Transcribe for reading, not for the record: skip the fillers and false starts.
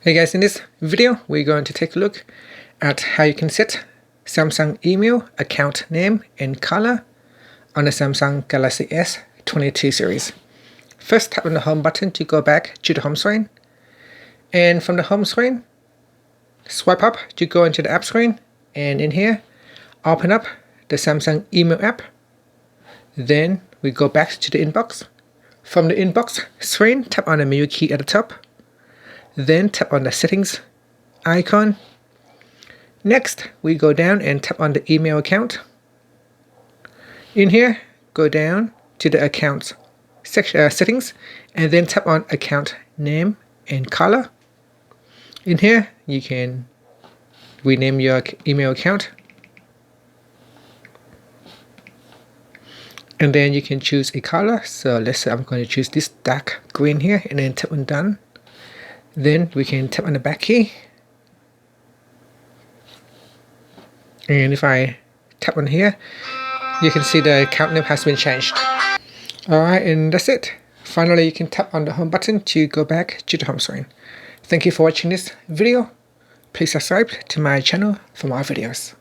Hey guys, in this video we're going to take a look at how you can set Samsung email account name and color on the Samsung Galaxy S22 series. First, tap on the home button to go back to the home screen, and from the home screen swipe up to go into the app screen, and in here open up the Samsung email app. Then we go back to the inbox. From the inbox screen, tap on the menu key at the top. Then tap on the settings icon. Next, we go down and tap on the email account. In here, go down to the accounts settings, and then tap on account name and color. In here, you can rename your email account, and then you can choose a color. So let's say I'm going to choose this dark green here, and then tap on done. Then we can tap on the back key, and if I tap on here, you can see the account name has been changed. Alright, and that's it. Finally, you can tap on the home button to go back to the home screen. Thank you for watching this video. Please subscribe to my channel for more videos.